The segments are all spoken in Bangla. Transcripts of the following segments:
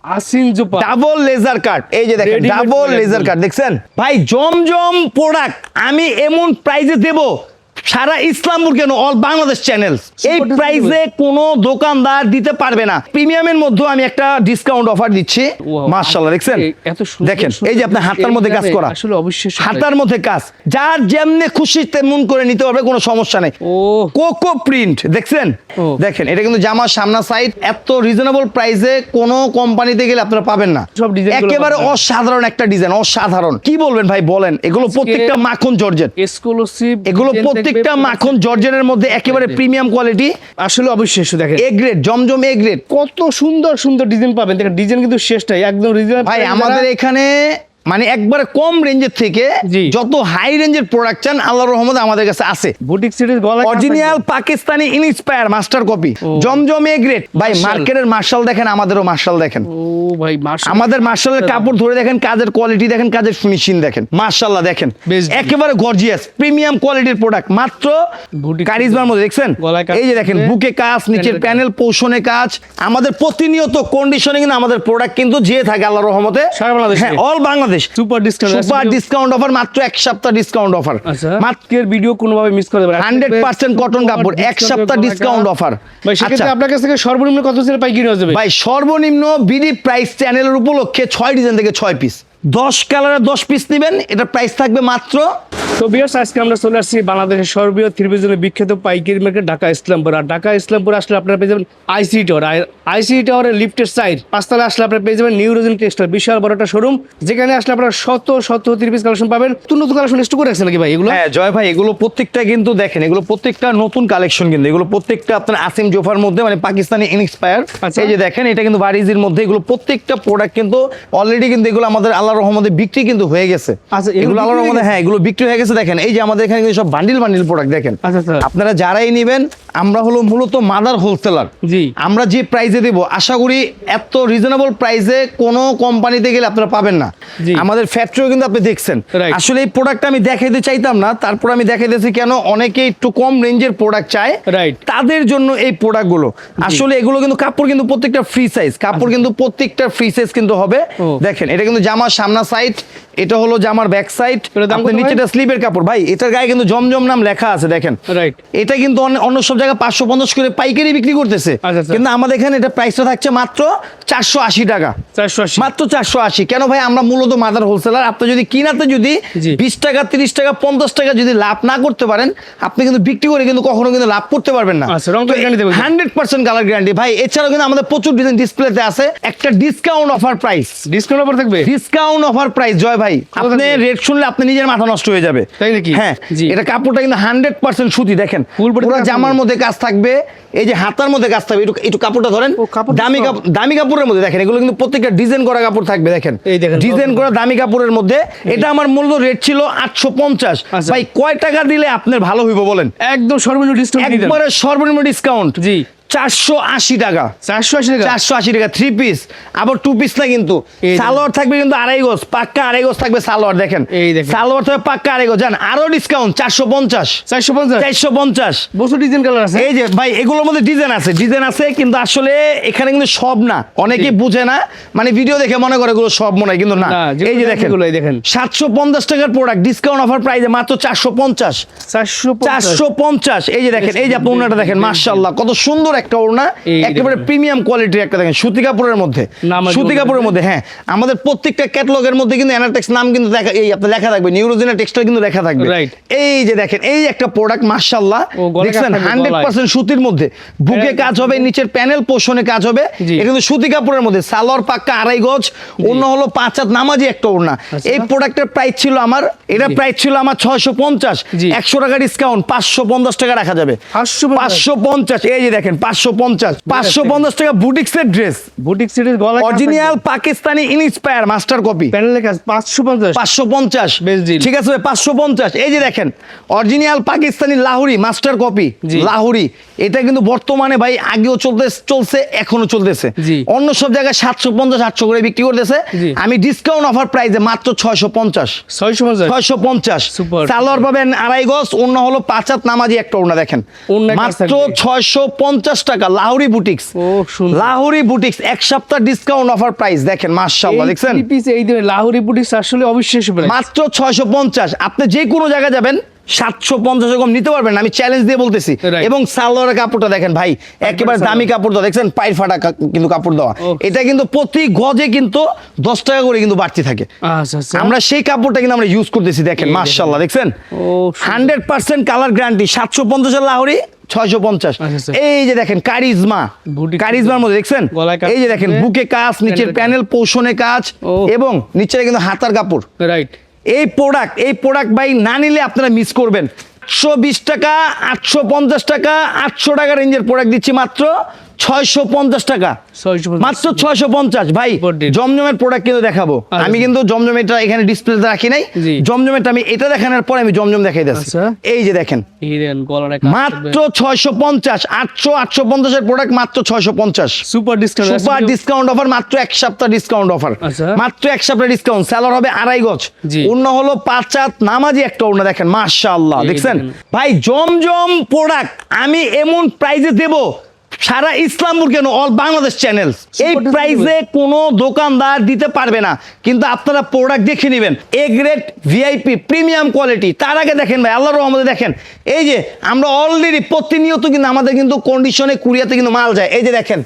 আসিন জোপা ডাবল লেজার কাট, এই যে দেখেন Ready-made ডাবল product লেজার কাট দেখছেন ভাই, জমজম প্রোডাক্ট আমি এমন প্রাইজে দেব সারা ইসলামপুর কেন অল বাংলাদেশ চ্যানেল এই Super প্রাইসে কোনো দোকানদার দিতে পারবে না। প্রিমিয়ামের মধ্যে আমি একটা ডিসকাউন্ট অফার দিচ্ছি, মাশাআল্লাহ দেখছেন, এত সুন্দর দেখেন এই যে আপনার হাতার মধ্যে কাজ করা, আসলে অবশ্যই হাতার মধ্যে কাজ, যার যেমনে খুশি তেমন করে নিতে পারবে, কোনো সমস্যা নেই। ও কোকো প্রিন্ট দেখছেন, ও। দেখেন এটা কিন্তু জামার সামনা সাইড, এত রিজনেবল প্রাইসে কোনো কোম্পানিতে গেলে আপনারা পাবেন না। সব ডিজাইন একেবারে অসাধারণ একটা ডিজাইন, অসাধারণ কি বলবেন ভাই বলেন, এগুলো প্রত্যেকটা মাখন জর্জেট, এক্সক্লুসিভ এগুলো প্রত্যেকটা মাখন জর্জেটের মধ্যে একেবারে প্রিমিয়াম কোয়ালিটি, আসলে অবশ্যই দেখেন A grade, Zamzam A grade. কত সুন্দর সুন্দর ডিজাইন পাবেন, দেখেন ডিজাইন কিন্তু শেষটাই একদম রিজনেবল ভাই আমাদের এখানে মানে একবারে কম রেঞ্জের থেকে জি। যত হাই রেঞ্জের প্রোডাক্ট চান আল্লাহর রহমতে আমাদের কাছে আছে। বুটিক সিরিজ গলা original Pakistani inspire master copy, Zamzam A grade. ভাই মার্শাল। মার্কেটের মার্শাল দেখেন, আমাদেরও মার্শাল দেখেন, ও ভাই মাশাআল্লাহ আমাদের মার্শালের কাপড় ধরে দেখেন, কাজের কোয়ালিটি দেখেন, কাজের ফিনিশিং দেখেন, মাশাআল্লাহ দেখেন, বেশ। একেবারে গর্জিয়াস প্রিমিয়াম কোয়ালিটির প্রোডাক্ট, মাত্র বুটিক কারিজমার মধ্যে দেখছেন, গলায় কাজ এই যে দেখেন করে, বুকে কাজ, নিচের প্যানেল পোষণে কাজ, আমাদের প্রতিনিয়ত কন্ডিশনিং আমাদের প্রোডাক্ট কিন্তু যেয়ে থাকে আল্লাহর রহমতে সারা বাংলাদেশে? হ্যাঁ all Bangladesh. Super discount super discount offer, মাত্র এক সপ্তাহ ডিসকাউন্ট অফার, আচ্ছা আজকের ভিডিও কোনোভাবে মিস করে দেবেন 100% কটন কাপড়, এক সপ্তাহ ডিসকাউন্ট অফার। ভাই সেক্ষেত্রে আপনার কাছ থেকে সর্বনিম্ন কত সেল পাইকারি হয়ে যাবে? ভাই সর্বনিম্ন বিডি প্রাইস চ্যানেলের উপলক্ষে 6 ডিজাইন থেকে 6 পিস, 10 কালারে 10 পিস নেবেন, এটা প্রাইস থাকবে মাত্র। তো ভিউয়ার্স আজকে আমরা চলে আসছি বাংলাদেশের সর্ববৃহৎ থ্রি পিসের বিখ্যাত পাইকারি মার্কেট ঢাকা ইসলামপুর। আর ঢাকা ইসলামপুর আসলে আপনারা পেয়ে যাবেন আইসি টাওয়ার, আইসি টাওয়ারের লিফটের সাইড 5 তলায় আসলে আপনারা পেয়ে যাবেন নিউ রোজন টেক্সটাইল, বিশাল বড় একটা শোরুম, যেখানে আসলে আপনারা শত শত থ্রি পিস কালেকশন পাবেন। নতুন নতুন কালেকশন স্টক করে রাখছেন নাকি ভাই এগুলো? হ্যাঁ জয় ভাই, এগুলো প্রত্যেকটা কিন্তু দেখেন, এগুলো প্রত্যেকটা নতুন কালেকশন, কিন্তু এগুলো প্রত্যেকটা আপনার আসিম জোফার মধ্যে, মানে পাকিস্তানি ইনস্পায়ার। আচ্ছা। এই যে দেখেন এটা কিন্তু বারিজির মধ্যে, এগুলো প্রত্যেকটা প্রোডাক্ট কিন্তু অলরেডি কিন্তু এগুলো আমাদের আল্লাহর রহমতে বিক্রি কিন্তু হয়ে গেছে। আচ্ছা, এগুলো এগুলো আল্লাহর বিক্রি হয়ে রহমতে হ্যাঁ এগুলো বিক্রি হয়ে গেছে। দেখেন এই যে আমাদের এখানে কিন্তু সব বান্ডিল বান্ডিল প্রোডাক্ট দেখেন। আচ্ছা আচ্ছা আপনারা যারাই নেবেন, আমরা হলো মূলত মাদার হোলসেলার, জি। আমরা যে প্রাইসে দেব আশা করি এত রিজনেবল প্রাইসে কোনো কোম্পানিতে গেলে আপনারা পাবেন না। জি। আমাদের ফ্যাক্টরিও কিন্তু আপনি দেখছেন। Right. আসলে এই প্রোডাক্টটা আমি দেখাইতে চাইতাম না, তারপর আমি দেখাইতেছি কেন, অনেকে একটু কম রেঞ্জের প্রোডাক্ট চায়, Right. তাদের জন্য এই প্রোডাক্টগুলো। আসলে এগুলো কিন্তু কাপড় কিন্তু প্রত্যেকটা ফ্রি সাইজ, কাপড় কিন্তু প্রত্যেকটা ফ্রি সাইজ কিন্তু হবে। ও। দেখেন এটা কিন্তু জামার সামনা সাইড, এটা হলো জামার ব্যাক সাইড, এটার দাম কত ভাই? নিচেটা স্লিপের কাপড়। ভাই এটার গায়ে কিন্তু জমজম নাম লেখা আছে দেখেন। রাইট এটা কিন্তু অন্য সব জায়গায় 550 করে পাইকারি বিক্রি করতেছে, আচ্ছা, আচ্ছা। কিন্তু আমাদের এখানে এটা প্রাইসটা থাকছে মাত্র 480 টাকা, 480 মাত্র 480। কেন ভাই, আমরা মূলত মাদার হোলসেলার। আপনি যদি কিনাতে যদি জি। 20 টাকা 30 টাকা 50 টাকা যদি লাভ না করতে পারেন, আপনি কিন্তু বিক্রি করে কিন্তু কখনো কিন্তু লাভ করতে পারবেন না। আচ্ছা, রং তো guarantee দেবেন? 100% কালার গ্যারান্টি ভাই। এছাড়াও কিন্তু আমাদের প্রচুর ডিজাইন ডিসপ্লেতে আছে, একটা discount offer price, discount offer থাকবে? ডিসকাউন্ট অফার প্রাইস জয় ভাই। আপনি থাকবে? রেট শুনলে আপনি নিজের মাথা নষ্ট হয়ে যাবে। তাই নাকি? হ্যাঁ জি। এটা কাপড়টা কিন্তু 100% সুতি দেখেন, Full body পুরো কাজ জামার থাকবে? মধ্যে কাজ থাকবে, এই যে হাতার মধ্যে কাজ থাকবে, একটু কাপড়টা ধরেন, ও, কাপড়টা দামি soft। কাপড়, দামি কাপড়ের মধ্যে দেখেন, এগুলো কিন্তু প্রত্যেকটা ডিজাইন করা কাপড় থাকবে দেখেন, এই দেখেন, ডিজাইন করা দামি কাপড়ের মধ্যে। এটা আমার মূল্য রেট ছিল 850। আচ্ছা। ভাই কয় টাকা দিলে আপনার ভালো হইব বলেন? একদম সর্বনিম্ন ডিসকাউন্ট দিয়ে দেন। একবারে সর্বনিম্ন ডিসকাউন্ট জি 480 টাকা, 480 টাকা 480 টাকা 3 পিস, আবার 2 পিস না কিন্তু। এই সালোয়ার থাকবে কিন্তু 2.5 গজ, পাক্কা 2.5 গজ থাকবে সালোয়ার দেখেন, এই দেখেন। সালোয়ার থাকবে পাক্কা 2.5 গজ। জান আরো ডিসকাউন্ট 450, 450 450। বছর ডিজাইন কালার আছে? এই যে ভাই এগুলোর মধ্যে ডিজাইন আছে, ডিজাইন আছে, কিন্তু আসলে এখানে কিন্তু সব না, অনেকেই বুঝে না, মানে ভিডিও দেখে মনে করে এগুলো সব মনে হয়, কিন্তু না। না, যেগুলো এই যে দেখেন, এগুলো এই দেখেন। 750 টাকার প্রোডাক্ট ডিসকাউন্ট অফার প্রাইসে মাত্র 450, 450। এই যে দেখেন, এই যে আপনি ওড়নাটা দেখেন, মাশাআল্লাহ কত সুন্দর একটা ওড়না, এই একেবারে দেখেন। প্রিমিয়াম কোয়ালিটির একটা দেখেন, সুতি কাপড়ের মধ্যে, নাম আছে সুতি বলতে কাপড়ের মধ্যে। হ্যাঁ আমাদের প্রত্যেকটা ক্যাটালগের মধ্যে কিন্তু অ্যানাটেক্স নাম কিন্তু এই আপনার লেখা থাকবে, নিউরোজেনা টেক্সটাইল কিন্তু লেখা থাকবে। Right. এই যে দেখেন, এই একটা প্রোডাক্ট মাশাআল্লাহ ও, গলায় কাজ দেখছেন, থাকবে, 100% সুতির মধ্যে, বুকে কাজ হবে, নিচের প্যানেল পোষণে কাজ হবে, জি। এটা কিন্তু সুতি কাপড়ের মধ্যে, সালোয়ার পাক্কা 2.5 গজ, ওড়না হলো 5 হাত নামাজি একটা ওড়না। এই প্রোডাক্টের প্রাইস ছিল আমার, এটা প্রাইস ছিল আমার 650, জি। 100 টাকা ডিসকাউন্ট 550 টাকা রাখা যাবে, 550। এই যে দেখেন 550, 550 টাকা বুটিক্সের ড্রেস, বুটিক সিরিজ গলা original Pakistani inspire master copy, প্যানেলের কাজ 550 550। বেশ deal। ঠিক আছে ভাই, 550। এই যে দেখেন অরিজিনাল পাকিস্তানি লাহুরি মাস্টার কপি, জি। লাহুরি, এটা কিন্তু বর্তমানে ভাই আগেও চলছে এখনো চলতেছে। জি। অন্য সব জায়গায় 750 800 করে বিক্রি করতেছে, জি। আমি ডিসকাউন্ট অফার প্রাইসে মাত্র 650, 650 Super। সালোয়ার পাবেন 2.5 গজ, ওড়না হলো 5 হাত নামাজি একটা ওড়না দেখেন, ওড়নায় কাজ মাত্র থাকবে। 650 টাকা লাহোরি বুটিক্স। ও সুন্দর। লাহোরি বুটিক্স 1 সপ্তাহ ডিসকাউন্ট অফার প্রাইস দেখেন মাশাআল্লাহ দেখছেন এই পিস এই দিনে লাহোরি বুটিক্স আসলে অবিশ্বাস্য প্রাইস। মাত্র 650। আপনি যে কোনো জায়গায় যাবেন 750 কম নিতে পারবেন না, আমি চ্যালেঞ্জ দিয়ে বলতেছি। Right. এবং সালোয়ারের কাপড়টা দেখেন ভাই, একেবারে দামি কাপড় দেওয়া দেখছেন, পায়ের ফাটা কিন্তু কাপড় দেওয়া। এটা কিন্তু প্রতি গজে কিন্তু 10 টাকা করে কিন্তু বাড়তি থাকে। আচ্ছা আচ্ছা। আমরা সেই কাপড়টা কিন্তু আমরা ইউজ করতেছি দেখেন এই মাশাআল্লাহ দেখছেন। ও 100% কালার গ্যারান্টি। 750 এর লাহোরি 650। আচ্ছা। এই যে দেখেন কারিজমা, Boutique কারিজমার মধ্যে দেখছেন, গলায় কাজ এই যে দেখেন করে, বুকে কাজ, নিচের প্যানেলে প্যানেল পোষণে কাজ ও। এবং নিচে কিন্তু হাতার কাপড়। রাইট। এই প্রোডাক্ট ভাই না নিলে আপনারা মিস করবেন। 820 টাকা, 850 টাকা, 800 টাকা রেঞ্জের প্রোডাক্ট দিচ্ছি মাত্র 650 টাকা, 650 মাত্র 650 ভাই। Super deal। জমজমের প্রোডাক্ট কিন্তু দেখাবো আমি, কিন্তু জমজম এটা এখানে ডিসপ্লেতে রাখি নাই। জি। জমজমেরটা আমি এটা দেখানোর পরে আমি জমজম দেখাই দিচ্ছি। আচ্ছা। এই যে দেখেন হিরেন গলার মাত্র 650, 850 এর প্রোডাক্ট মাত্র 650। Super discount. Super discount offer, মাত্র 1 সপ্তাহ ডিসকাউন্ট অফার, আচ্ছা। মাত্র 1 সপ্তাহ ডিসকাউন্ট। সেলার হবে 2.5 গজ, জি। অন্য হলো 5 হাত নামাজি একটা ওড়না দেখেন মাশাআল্লাহ এই দেখছেন দেখেন। ভাই। জমজম প্রোডাক্ট আমি এমন প্রাইজে দেব সারা ইসলামপুর কেন অল বাংলাদেশ চ্যানেল এই Super প্রাইসে কোনো দোকানদার দিতে পারবে না। কিন্তু আপনারা প্রোডাক্ট দেখে নেবেন, A grade VIP premium quality. তার আগে দেখেন ভাই আল্লাহর রহমতে দেখেন, এই যে আমরা অলরেডি প্রতিনিয়ত কিন্তু আমাদের কিন্তু কন্ডিশনে কুরিয়াতে কিন্তু মাল যায়। এই যে দেখেন,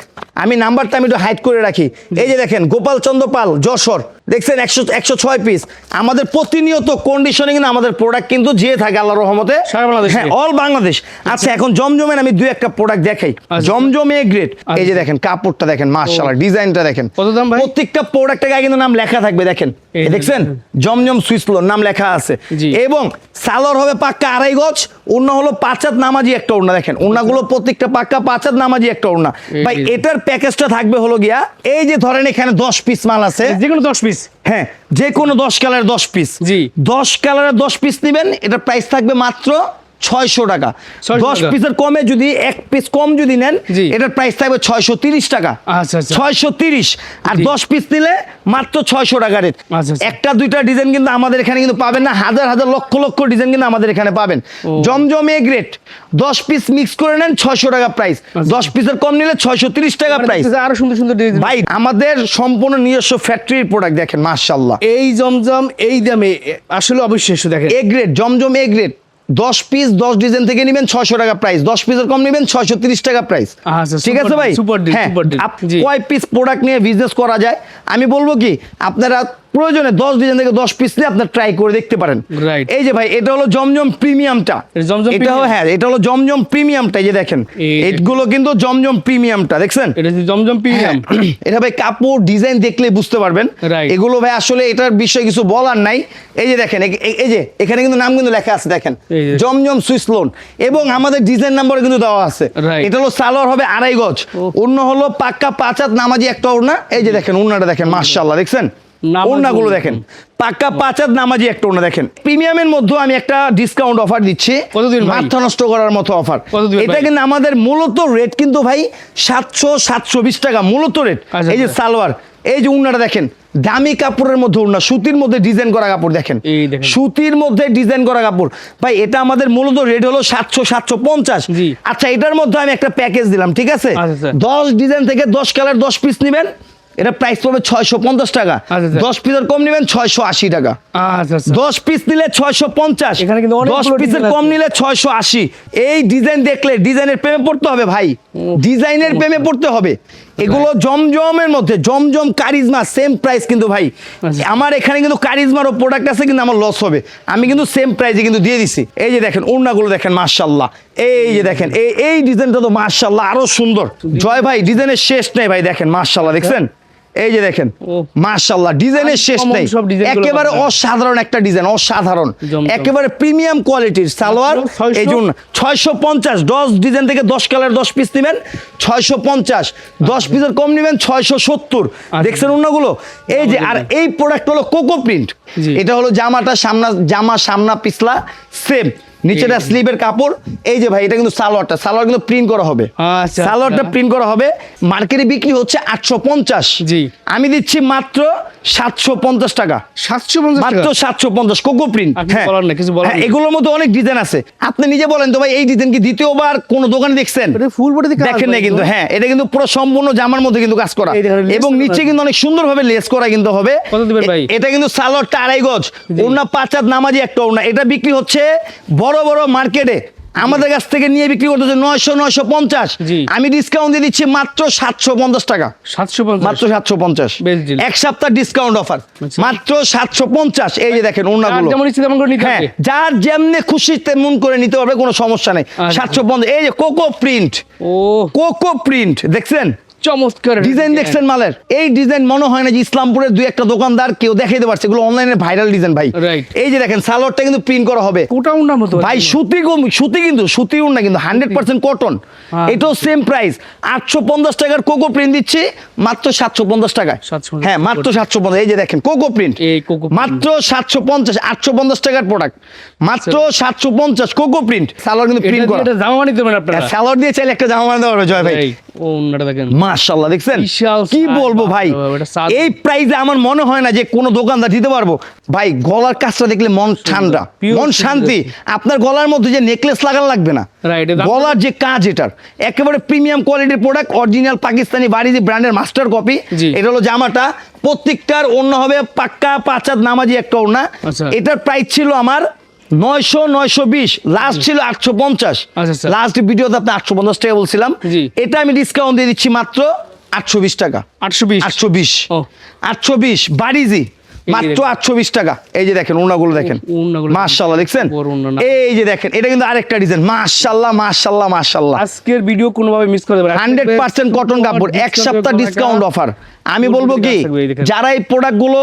আমি নাম্বারটা আমি একটু হাইড করে রাখি। এই যে দেখেন গোপাল চন্দ্র পাল যশোর দেখছেন 106 পিস। আমাদের প্রতিনিয়ত কন্ডিশনে কিন্তু আমাদের প্রোডাক্ট কিন্তু যেয়ে থাকে আল্লাহর রহমতে সারা বাংলাদেশে। হ্যাঁ অল বাংলাদেশ। আচ্ছা এখন জমজমের আমি দুই একটা প্রোডাক্ট দেখাই। আচ্ছা। জমজম এ গ্রেড, এই যে দেখেন কাপড়টা দেখেন মাশাআল্লাহ, ডিজাইনটা দেখেন। কত দাম ভাই? প্রত্যেকটা প্রোডাক্টের গায়ে কিন্তু নাম লেখা থাকবে দেখেন, এই দেখছেন জমজম সুইসলোর নাম লেখা আছে। জি। এবং সালোয়ার হবে পাক্কা 2.5 গজ, ওড়না হলো 5 হাত নামাজি একটা ওড়না দেখেন, ওড়নাগুলো প্রত্যেকটা পাক্কা 5 হাত নামাজি একটা ওড়না। ভাই এটার প্যাকেজটা থাকবে হলো গিয়া, এই যে ধরেন এখানে 10 পিস মাল আছে, যে কোনো 10 পিস। হ্যাঁ যে কোনো 10 কালারের 10 পিস। জি। 10 কালারের 10 পিস নেবেন, এটার প্রাইস থাকবে মাত্র 600 টাকা। 600 10 টাকা। পিসের কমে যদি 1 পিস কম যদি নেন, জি। এটার প্রাইস থাকবে 630 টাকা। আচ্ছা, আচ্ছা। 630। আর জি। 10 পিস নিলে মাত্র 600 টাকা রেট। আচ্ছা, আচ্ছা। একটা দুইটা ডিজাইন কিন্তু আমাদের এখানে কিন্তু পাবেন না, হাজার হাজার লক্ষ লক্ষ ডিজাইন কিন্তু আমাদের এখানে পাবেন। জমজম এ গ্রেড 10 পিস মিক্স করে নেন 600 টাকা প্রাইস, 10 পিসের কম নিলে 630 টাকা প্রাইস। আরো সুন্দর সুন্দর ডিজাইন। ভাই আমাদের সম্পূর্ণ নিজস্ব ফ্যাক্টরির প্রোডাক্ট দেখেন মাশাআল্লাহ। এই জমজম এই দামে আসলে অবিশ্বাস্য দেখেন। A grade Zamzam A grade 10 piece 10 design থেকে নেবেন 600 টাকা প্রাইস, 10 পিসের কম নেবেন 630 টাকা প্রাইস। আচ্ছা, ঠিক আছে super ভাই? deal, super deal, হ্যাঁ, super deal। জি। কয় পিস প্রোডাক্ট নিয়ে বিজনেস করা যায় আমি বলবো কি, আপনারা প্রয়োজনে 10 ডিজাইন থেকে 10 পিস নিয়ে আপনারা ট্রাই করে দেখতে পারেন। Right। এই যে ভাই এটা হলো জমজম প্রিমিয়ামটা, এটা জমজম এটা premium? হ্যাঁ এটা হলো জমজম প্রিমিয়ামটা। এই যে দেখেন এই এইগুলো কিন্তু জমজম প্রিমিয়ামটা দেখছেন। এটা যে জমজম প্রিমিয়াম। এটা ভাই কাপড় ডিজাইন দেখলে বুঝতে পারবেন। Right। এগুলো ভাই আসলে এটার বিষয়ে কিছু বলার নাই। এই যে দেখেন এই যে এখানে কিন্তু নাম কিন্তু লেখা আছে দেখেন, এই যে। জমজম সুইস লোন, এবং আমাদের ডিজাইন নাম্বার কিন্তু দেওয়া আছে। Right। এটা হলো সালোয়ার হবে 2.5 গজ, ওড়না হলো পাক্কা 5 হাত নামাজি একটা ওড়না। এই যে দেখেন ওড়নাটা দেখেন মাশাআল্লাহ দেখছেন, নামাজি ওড়নাগুলো ওড়না। দেখেন পাক্কা 5 হাত নামাজি একটা ওড়না দেখেন। প্রিমিয়ামের মধ্যে আমি একটা ডিসকাউন্ট অফার দিচ্ছি, কত দিন ভাই? মাথা নষ্ট করার মতো অফার। কত দিন এটা ভাই? কিন্তু আমাদের মূলত রেট কিন্তু ভাই 720 টাকা মূলত রেট। আচ্ছা, এই যে আচ্ছা। সালোয়ার, এই যে উন্নাটা দেখেন দামি কাপড়ের মধ্যে উন্না, সুতির মধ্যে ডিজাইন করা কাপড় দেখেন, এই দেখেন। সুতির মধ্যে ডিজাইন করা কাপড়। ভাই এটা আমাদের মূলত রেট হলো 750। জি। আচ্ছা এটার মধ্যে আমি একটা প্যাকেজ দিলাম, ঠিক আছে? আচ্ছা, আচ্ছা। 10 ডিজাইন থেকে 10 কালার 10 পিস নেবেন, এটা প্রাইস পড়বে 650 টাকা। আচ্ছা, আচ্ছা। 10 পিসের কম নেবেন 680 টাকা। আচ্ছা আচ্ছা। 10 পিস নিলে 650, এখানে কিন্তু 10 অনেকগুলো পিসের ডিজাইন কম আছে। নিলে 680। এই ডিজাইন দেখলে ডিজাইনের প্রেমে পড়তে হবে ভাই, ডিজাইনের প্রেমে পড়তে হবে। এগুলো জমজমের মধ্যে জমজম কারিজমা সেম প্রাইস কিন্তু ভাই। আচ্ছা। আমার এখানে কিন্তু কারিজমারও প্রোডাক্ট আছে কিন্তু আমার লস হবে, আমি কিন্তু সেম প্রাইসে কিন্তু দিয়ে দিছি। এই যে দেখেন ওড়নাগুলো দেখেন মাশাআল্লাহ, এই যে দেখেন এই ডিজাইনটা তো মাশাআল্লাহ আরো সুন্দর। জয় ভাই ডিজাইনের শেষ নেই ভাই, দেখেন মাশাআল্লাহ দেখছেন, এই যে দেখেন ও। মাশাআল্লাহ ডিজাইনের শেষ Uncommon নেই, সব ডিজাইনগুলো একেবারে পাবেন। অসাধারণ একটা ডিজাইন, অসাধারণ জমজম। একেবারে প্রিমিয়াম কোয়ালিটির সালোয়ার। মাত্র 600? এই জন্য 650, 10 ডিজাইন থেকে 10 কালার 10 পিস নেবেন 650, 10 পিসের কম নেবেন 670। দেখছেন ওন্নাগুলো, এই যে আর এই প্রোডাক্ট হলো কোকো প্রিন্ট। জি। এটা হলো জামাটা জামা সামনা পিছলা সেম, নিচেটা স্লিভের কাপড়। এই যে ভাই এটা কিন্তু সালোয়ার কিন্তু প্রিন্ট করা হবে। আচ্ছা, সালোয়ারটা আচ্ছা। প্রিন্ট করা হবে। মার্কেটে বিক্রি হচ্ছে 850, জি। আমি দিচ্ছি মাত্র 750 টাকা। 750 মাত্র 750 কোকো প্রিন্ট। আর কিছু বলার নেই, কিছু বলার নেই। এগুলোর মধ্যে অনেক ডিজাইন আছে, আপনি নিজে বলেন তো ভাই এই ডিজাইন কি দ্বিতীয়বার কোন দোকানে দেখছেন? ফুল বডি দেখেন না কিন্তু, হ্যাঁ এটা কিন্তু পুরো সম্পূর্ণ জামার মধ্যে কিন্তু কাজ করা এই দেখেন, লেস এবং করা নিচে আছে। কিন্তু অনেক সুন্দরভাবে লেস করা কিন্তু হবে। কত দিবেন ভাই? এটা কিন্তু সালোয়ারটা 2.5 গজ, ওড়না 5 হাত নামাজি একটা ওড়না। এটা বিক্রি হচ্ছে বড় বড় মার্কেটে আমাদের কাছ থেকে নিয়ে বিক্রি করতেছে 900-950, জি। আমি ডিসকাউন্ট দিয়ে দিচ্ছি মাত্র 750 টাকা। 750 মাত্র 750, বেশ deal। এক সপ্তাহ ডিসকাউন্ট অফার, আচ্ছা। মাত্র 750। এই যে দেখেন ওড়নাগুলো, যেমন ইচ্ছে তেমন করে নিতে হ্যাঁ হবে। যার যেমনি খুশি তেমন করে নিতে পারবে, কোনো সমস্যা নেই। আচ্ছা। 750। এই যে কোকো প্রিন্ট, ও কোকো প্রিন্ট দেখছেন, চমৎকার ডিজাইন দেখছেন মালের। এই ডিজাইন মনে হয় না যে ইসলামপুরের দুই একটা দোকানদার কেউ দেখাইতে পারছে, এগুলো অনলাইনে ভাইরাল ডিজাইন ভাই। Right। এই যে দেখেন সালোয়ারটা কিন্তু প্রিন্ট করা হবে ওটা উন্না মতো ভাই, সুতি কিন্তু সুতি উড়না কিন্তু 100% কটন। হ্যাঁ। এটাও সেম প্রাইস, 850 টাকার কোকো প্রিন্ট দিচ্ছি মাত্র 750 টাকায়। 750 হ্যাঁ মাত্র 750। এই যে দেখেন কোকো প্রিন্ট, এই কোকো print। মাত্র 750, 850 টাকার প্রোডাক্ট, মাত্র 750 কোকো প্রিন্ট। সালোয়ার কিন্তু প্রিন্ট করা। এটা জামা নিতে পারেন আপনারা। সালোয়ার দিয়ে চাইলে একটা জামা বানাতে পারবে জয় ভাই। এই ও উন্নাটা দেখেন মাশাআল্লাহ দেখছেন বিশাল কি size, বলবো ভাই, বাবা, এটা size। এই প্রাইসে আমার মনে হয় না যে কোনো দোকানদার দিতে পারবো ভাই। গলার কাজটা দেখলে মন ঠান্ডা, pure মন সুন্দর। শান্তি। আপনার গলার মধ্যে যে নেকলেস লাগানো লাগবে না, Right, এর দাম গলার যে কাজ এটার একেবারে প্রিমিয়াম কোয়ালিটির প্রোডাক্ট, অরিজিনাল পাকিস্তানি বাড়িজি ব্র্যান্ডের মাস্টার কপি। জি। এটা হলো জামাটা, প্রত্যেকটার ওড়না হবে পাক্কা 5 হাত নামাজি একটা ওড়না। আচ্ছা। এটার প্রাইস ছিল আমার 900-920, লাস্ট ছিল 850। আচ্ছা, আচ্ছা। লাস্ট ভিডিওতে আপনি 850 টাকা বলছিলাম, জি। এটা আমি ডিসকাউন্ট দিয়ে দিচ্ছি মাত্র 820 টাকা। 820 820, ও। 820 বাড়িজি, মাত্র দেখেন। 820 টাকা। এই যে দেখেন ওড়নাগুলো দেখেন, ওড়নাগুলো মাশাআল্লাহ দেখছেন। বড় ওড়না না। এই যে দেখেন এটা কিন্তু আরেকটা ডিজাইন, মাশাআল্লাহ মাশাআল্লাহ মাশাআল্লাহ। আজকের ভিডিও কোনোভাবে মিস করে দেবেন 100% কটন কাপড়, এক সপ্তাহ ডিসকাউন্ট অফার। আমি বলবো কি, যারা এই প্রোডাক্টগুলো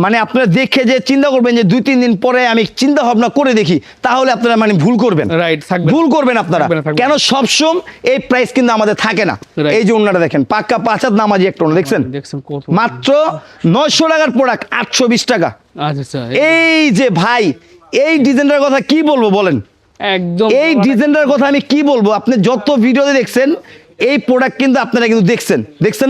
মানে আপনারা দেখে যে চিন্তা করবেন যে 2-3 দিন পরে আমি চিন্তা ভাবনা করে দেখি, তাহলে আপনারা মানে ভুল করবেন। রাইট থাকবে ভুল করবেন আপনারা, থাকবে না, থাকবে কেন সবসময় এই প্রাইস কিন্তু আমাদের থাকে না। Right। এই যে ওড়নাটা দেখেন পাক্কা 5 হাত নামাজি একটা ওড়না দেখছেন, দেখছেন কত মাত্র 900 টাকার প্রোডাক্ট 820 টাকা। আচ্ছা আচ্ছা এই যে ভাই এই ডিজাইনটার কথা কি বলবো বলেন, একদম এই ডিজাইনটার কথা আমি কি বলবো। আপনি যত ভিডিওতে দেখছেন এই প্রোডাক্ট কিন্তু আপনারা কিন্তু দেখছেন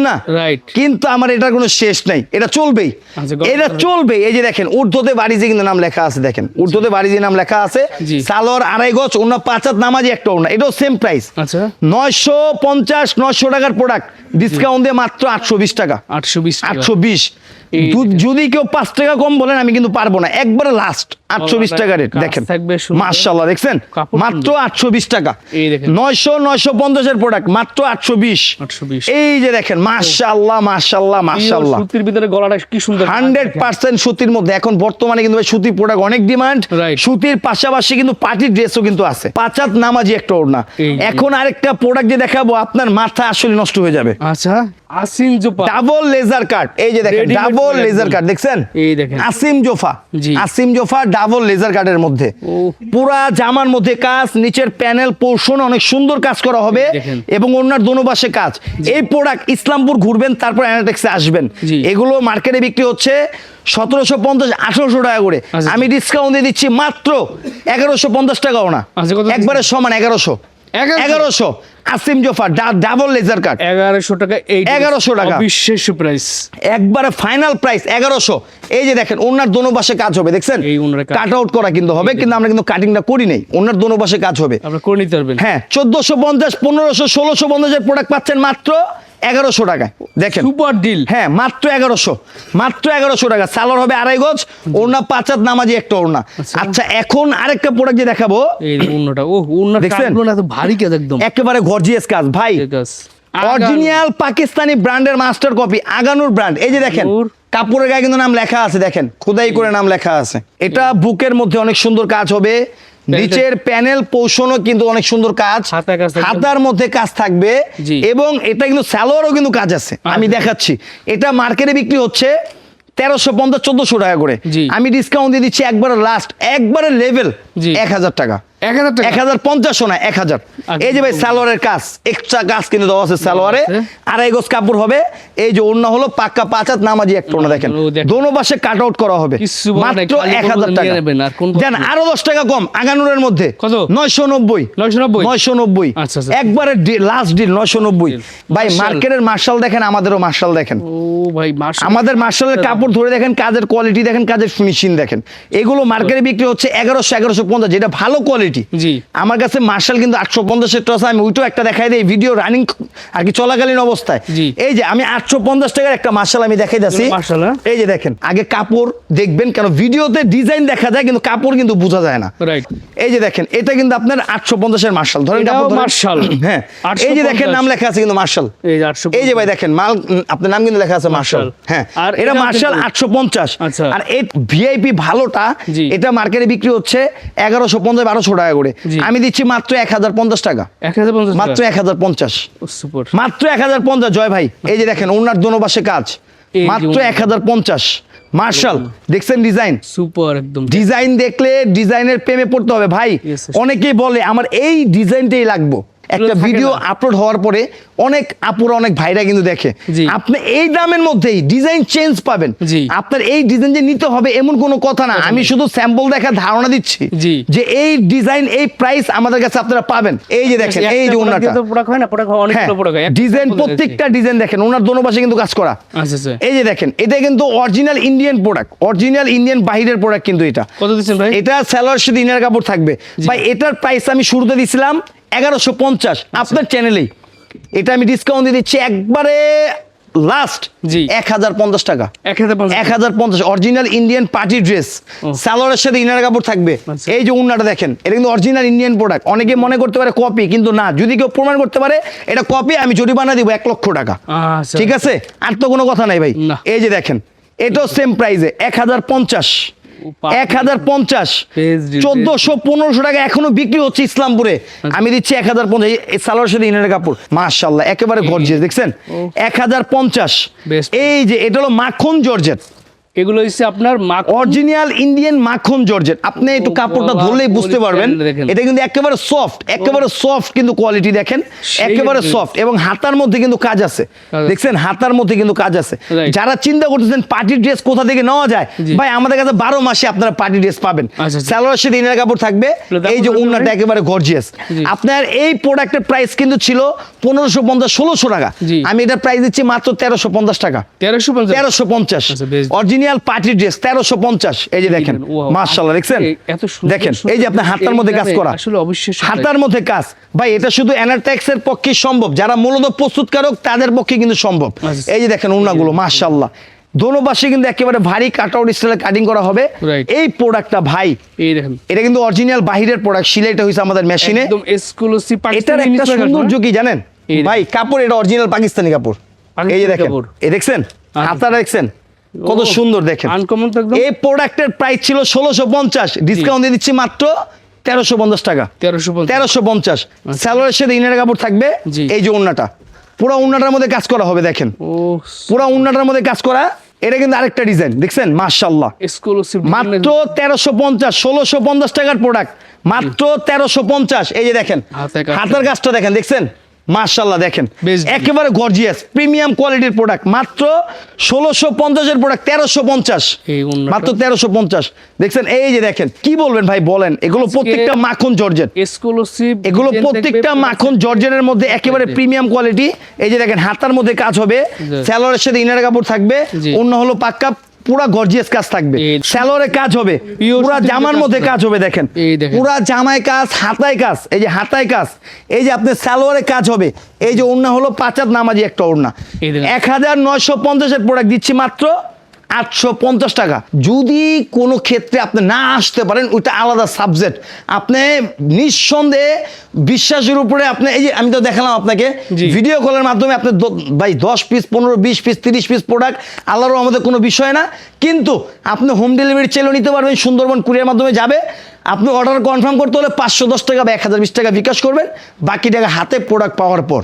না, Right। কিন্তু আমার এটার কোনো শেষ নাই, এটা চলবেই, আচ্ছা, এটা চলবে। এই যে দেখেন উর্ধ্বতে বাড়িজি কিন্তু নাম লেখা আছে, দেখেন উর্ধ্বতে বাড়িজি নাম লেখা আছে। জি। সালোয়ার 2.5 গজ, ওড়না 5 হাত নামাজি একটা ওড়না, এটাও সেম প্রাইস। আচ্ছা 950-900 টাকার প্রোডাক্ট ডিসকাউন্ট দিয়ে মাত্র 820 টাকা। 820 টাকা। 820, এই যদি কেউ 5 টাকা কম বলেন আমি কিন্তু পারবো না, একবারে লাস্ট 820 টাকা রেট। কাজ দেখেন থাকবে সুন্দর। মাশাআল্লাহ দেখছেন, কাপড় মাত্র সুন্দর। 820 টাকা। এই দেখেন। 900-950 এর প্রোডাক্ট মাত্র 820। 820 এই যে দেখেন মাশাআল্লাহ মাশাআল্লাহ মাশাআল্লাহ, সুতির ভিতরে গলাটা কি সুন্দর 100% সুতির মধ্যে। এখন বর্তমানে কিন্তু ভাই সুতির প্রোডাক্ট অনেক ডিমান্ড। Right। সুতির পাশাপাশি কিন্তু পার্টি ড্রেসও কিন্তু আছে, 5 হাত নামাজি একটা ওড়না। এই যে। এখন আরেকটা প্রোডাক্ট যে দেখাবো আপনার মাথা আসলে নষ্ট হয়ে যাবে। আচ্ছা আসিন জোপা ডাবল লেজার কাট, এই যে দেখেন Ready-made ডাবল করে লেজার একদম। কাট দেখছেন, এই দেখেন। আসিম জোফা। জি। আসিম জোফা ডাবল লেজার কাটের মধ্যে ও। পুরা জামার মধ্যে কাজ, নিচের প্যানেল পোর্শন অনেক সুন্দর কাজ করা হবে দেখেন। এবং ওনার দোনো পাশে কাজ। এই প্রোডাক্ট ইসলামপুর ঘুরবেন, তারপর অ্যানাটেক্সে আসবেন। জি। এগুলো মার্কেটে বিক্রি হচ্ছে 1750-1800 টাকা করে, আচ্ছা। আমি ডিসকাউন্ট দিয়ে দিচ্ছি মাত্র 1150 টাকাও না, আচ্ছা, কত দিচ্ছেন? একবারে সমান 1100। 1100 আসিম জোফা ডাবল লেজার কাট 1100 টাকা। এই 1100 টাকা। অবিশ্বাস্য প্রাইস। একবারে ফাইনাল প্রাইস 1100। এই যে দেখেন ওনার দোনো পাশে কাজ হবে দেখছেন, এই ওনার কাজ। কাট আউট করা কিন্তু হবে, কিন্তু আমরা কিন্তু কাটিংটা করি নাই, ওনার দোনো পাশে কাজ হবে। আপনারা করে নিতে পারবেন। হ্যাঁ 1450, 1500, 1650 এর প্রোডাক্ট পাচ্ছেন মাত্র 1100 টাকায়। দেখেন সুপার ডিল। হ্যাঁ মাত্র 1100, মাত্র 1100 টাকা। সালোয়ার হবে 2.5 গজ, ওড়না 5 হাত নামাজি একটা ওড়না। আচ্ছা এখন আরেকটা প্রোডাক্ট যে দেখাবো, এই ওন্নাটা ও ওন্নার দেখছেন? কাজগুলো না এত ভারী কাজ একদম। একেবারে গর্জিয়াস কাজ ভাই, ঠিক আছে। অরিজিনাল পাকিস্তানি ব্র্যান্ডের মাস্টার কপি আগানুর ব্র্যান্ড। এই যে দেখেন আগানুর। কাপড়ের গায়ে কিন্তু নাম লেখা আছে, দেখেন খোদাই করে নাম লেখা আছে। এটা বুকের মধ্যে অনেক সুন্দর কাজ হবে, নিচের প্যানেল পোর্শনও কিন্তু অনেক সুন্দর কাজ, হাতায় কাজ থাকবে। হাতার মধ্যে কাজ থাকবে। জি। এবং এটা কিন্তু সালোয়ারও কিন্তু কাজ আছে, আমি দেখাচ্ছি। এটা মার্কেটে বিক্রি হচ্ছে 1350-1400 টাকা করে, জি। আমি ডিসকাউন্ট দিয়ে দিচ্ছি একবারে লাস্ট, একবারে লেভেল জি। 1000 টাকা। 1000 টাকা 1050 না 1000। এই যে ভাই সালোয়ারের কাজ, এক্সট্রা কাজ কিন্তু দেওয়া আছে সালোয়ারে, আড়াই গজ কাপড় হবে। এই যে ওড়না হলো পাক্কা 5 হাত নামাজি একটা ওড়না, দেখেন দোনো পাশে কাট আউট করা হবে, মাত্র 1000 টাকা। দেন আরো 10 টাকা কম আগানুরের মধ্যে, কত? 990 990। আচ্ছা, আচ্ছা। একবারে লাস্ট ডিল 990। ভাই মার্শাল। মার্কেটের মার্শাল দেখেন, আমাদেরও মার্শাল দেখেন। ও ভাই মাশাআল্লাহ, আমাদের মার্শালের কাপড় ধরে দেখেন, কাজের কোয়ালিটি দেখেন, কাজের ফিনিশিং দেখেন। এগুলো মার্কেটে বিক্রি হচ্ছে 1150, যেটা ভালো কোয়ালিটি। জি। আমার কাছে মার্শাল কিন্তু 850 টাকা আছে। আমি ওইটাও একটা দেখাই দিই, ভিডিও রানিং আর কি চলাকালীন অবস্থায়। জি। এই যে আমি 850 টাকার একটা মার্শাল আমি দেখাই যাচ্ছি। মার্শাল, হ্যাঁ? এই যে দেখেন, আগে কাপড় দেখবেন, কারণ ভিডিওতে ডিজাইন দেখা যায় কিন্তু কাপড় কিন্তু বোঝা যায় না। রাইট। এই যে দেখেন, এটা কিন্তু আপনার 850 এর মার্শাল ধরেন, এটাও কাপড় ধরেন। মার্শাল। হ্যাঁ, এই যে দেখেন 850 নাম লেখা আছে কিন্তু মার্শাল। এই যে 850, এই যে ভাই দেখেন মাল, আপনার নাম কিন্তু লেখা আছে মার্শাল। মার্শাল। হ্যাঁ, আর এটা এটা মার্শাল কিন্তু- 850। আচ্ছা। আর এই ভিআইপি ভালোটা, জি। এটা মার্কেটে বিক্রি হচ্ছে 1150 1200 টাকা করে। জি। আমি দিচ্ছি মাত্র 1050 টাকা, 1050 মাত্র 1050, সুপার। মাত্র 1050। জয় ভাই, এই যে দেখেন ওনার দোনো পাশে কাজ, এই যে মাত্র ওনার। 1050। মার্শাল দেখছেন ডিজাইন, সুপার একদম। ডিজাইন দেখলে ডিজাইনের প্রেমে পড়তে হবে ভাই। Yes, yes. অনেকেই বলে আমার এই ডিজাইনটাই লাগবে, একটা থাকে ভিডিও না। আপলোড হওয়ার পরে অনেক আপুরা অনেক ভাইরা কিন্তু দেখে, জি। আপনি এই দামের মধ্যেই ডিজাইন চেঞ্জ পাবেন। জি। আপনার এই ডিজাইন যে নিতে হবে এমন কোনো কথা না, আমি শুধু স্যাম্পল দেখা ধারণা দিচ্ছি জি। যে এই ডিজাইন এই প্রাইস আমাদের কাছে আপনারা পাবেন। এই যে দেখেন, এই যে ওনাটা, প্রোডাক্ট হয় না, প্রোডাক্ট হয় হ্যাঁ, অনেকগুলো প্রোডাক্ট হয়। ডিজাইন প্রত্যেকটা ডিজাইন দেখেন, ওনার দোনো পাশে কিন্তু কাজ করা। আচ্ছা আচ্ছা। এই যে দেখেন, এটা কিন্তু original Indian product, original Indian বাহিরের প্রোডাক্ট কিন্তু এটা। কত দিচ্ছেন ভাই? এটা সালোয়ার সাথে ইনার কাপড় থাকবে ভাই। এটার প্রাইস আমি শুরুতে দিছিলাম 1150 আপনার চ্যানেলেই, এটা আমি ডিসকাউন্ট দিয়ে দিচ্ছি একবারে লাস্ট জি। 1050 টাকা। 1050 1050 অরিজিনাল ইন্ডিয়ান পার্টি ড্রেস, সালোয়ারের সাথে ইনার কাপড় থাকবে। আচ্ছা। এই যে উন্নাটা দেখেন, এটা কিন্তু অরিজিনাল ইন্ডিয়ান প্রোডাক্ট। অনেকে মনে করতে পারে কপি, কিন্তু না, যদি কেউ প্রমাণ করতে পারে এটা কপি, আমি জরিমানা দিব 1 লক্ষ টাকা। আচ্ছা। ঠিক আছে, আর তো কোনো কথা নাই ভাই। না। এই যে দেখেন, এটাও সেম প্রাইসে 1050, 1050, Best deal, 1400-1500 টাকা এখনো বিক্রি হচ্ছে ইসলামপুরে। আমি দিচ্ছি 1050। এই সালোয়ার সাথে ইনারের কাপড় মাশাআল্লাহ একেবারে গর্জিয়াস, দেখছেন 1050। Best. এই যে এটা হলো মাখন জর্জেট, এগুলো হচ্ছে আপনার অরিজিনাল ইন্ডিয়ান মাখন জর্জেট। আপনি একটু কাপড়টা বাবা, ধরলেই বুঝতে পারবেন, দেখেন। এটা কিন্তু একেবারে সফট, একেবারে সফট কিন্তু কোয়ালিটি দেখেন, সেই একেবারে একদম। সফট। এবং হাতার মধ্যে কিন্তু কাজ আছে, আছে। দেখছেন হাতার মধ্যে কিন্তু কাজ আছে। Right. যারা চিন্তা করতেছেন পার্টি ড্রেস কোথা থেকে নেওয়া যায়, জি। ভাই আমাদের কাছে 12 মাসে আপনারা পার্টি ড্রেস পাবেন। আচ্ছা, আচ্ছা। সালোয়ার সাথে ইনার কাপড় থাকবে। দাম এই যে কত উন্নাটা ভাই? একেবারে গর্জিয়াস। জি। আপনার এই প্রোডাক্টের প্রাইস কিন্তু ছিল 1550-1600 টাকা। জি। আমি এটা প্রাইস দিচ্ছি মাত্র 1350 টাকা। 1350। 1350 আচ্ছা, বেশ। Original party dress 1350। এই যে দেখেন Wow. মাশাআল্লাহ, দেখছেন এত সুন্দর দেখেন, সুন্দর এই যে আপনার হাতার মধ্যে কাজ করা, আসলে অবশ্যই হাতার মধ্যে কাজ ভাই। এটা শুধু এনারটেক্সের পক্ষে সম্ভব, যারা মূলত প্রস্তুতকারক তাদের পক্ষে কিন্তু সম্ভব। আচ্ছা। এই যে দেখেন ওড়নাগুলো মাশাআল্লাহ, দোনো পাশে কিন্তু একেবারে ভারী কাটআউট স্টাইলে কাটিং করা হবে। Right. এই প্রোডাক্টটা ভাই, এই দেখেন এটা কিন্তু অরিজিনাল বাহিরের প্রোডাক্ট, সিলাইটা হইছে আমাদের মেশিনে। একদম এক্সক্লুসিভ এটার একটা সৌন্দর্য কি জানেন এই ভাই, কাপড় এটা অরিজিনাল পাকিস্তানি কাপড়। পাকিস্তানি এই যে দেখেন, কাপড়। এই দেখছেন হাতাটা দেখছেন কত ও, সুন্দর, দেখেন আনকমন তো একদম। এই প্রোডাক্টের প্রাইস ছিল 1650, ডিসকাউন্ট দিয়ে দিচ্ছি মাত্র 1350 টাকা। 1350। 1350 সালোয়ারের সাথে ইনার কাপড় থাকবে। জি। এই যে ওন্নাটা, পুরো ওন্নাটার মধ্যে কাজ করা হবে, দেখেন ও পুরো ওন্নাটার মধ্যে কাজ করা। এটা কিন্তু আরেকটা ডিজাইন, দেখছেন মাশাআল্লাহ, এক্সক্লুসিভ মাত্র 1350, 1650 টাকার প্রোডাক্ট, মাত্র 1350। এই যে দেখেন হাতে কাজ। হাতের কাজটা দেখেন, দেখছেন মাশাআল্লাহ, দেখেন বেশ। একেবারে গর্জিয়াস প্রিমিয়াম কোয়ালিটির প্রোডাক্ট। মাত্র 1650 এর প্রোডাক্ট 1350, এই ওন্নাটা। মাত্র 1350। দেখছেন এই যে দেখেন, কি বলবেন ভাই বলেন, এগুলো প্রত্যেকটা মাখন জর্জেট, এক্সক্লুসিভ এগুলো প্রত্যেকটা মাখন জর্জেটের মধ্যে একেবারে প্রিমিয়াম কোয়ালিটি। এই যে দেখেন হাতার মধ্যে কাজ হবে, জি। সালোয়ারের সাথে ইনার কাপড় থাকবে, জি। অন্য হলো পাক্কা পুরা গর্জিয়াস কাজ থাকবে, এই সালোয়ারে কাজ হবে, Pure পুরা সুতির জামার কাজ মধ্যে করা। কাজ হবে, দেখেন এই দেখেন। পুরা জামায় কাজ, হাতায় কাজ, এই যে হাতায় কাজ, এই যে আপনার সালোয়ারে কাজ হবে। এই যে ওড়না হলো 5 হাত নামাজি একটা ওড়না, এই দেখেন। 1950 এর প্রোডাক্ট দিচ্ছি মাত্র 850 টাকা। যদি কোনো ক্ষেত্রে আপনি না আসতে পারেন ওইটা আলাদা সাবজেক্ট, আপনি নিঃসন্দেহে বিশ্বাসের উপরে আপনি, এই যে আমি তো দেখালাম আপনাকে জি। ভিডিও কলের মাধ্যমে, আপনি ভাই 10 পিস 15 20 পিস 30 পিস প্রোডাক্ট আল্লাহর আমাদের কোনো বিষয় না, কিন্তু আপনি হোম ডেলিভারি চাইলেও নিতে পারবেন, সুন্দরবন কুরিয়ার মাধ্যমে যাবে। আপনি অর্ডার কনফার্ম করতে হলে 510 টাকা বা 1020 টাকা বিকাশ করবেন, বাকি টাকা হাতে প্রোডাক্ট পাওয়ার পর।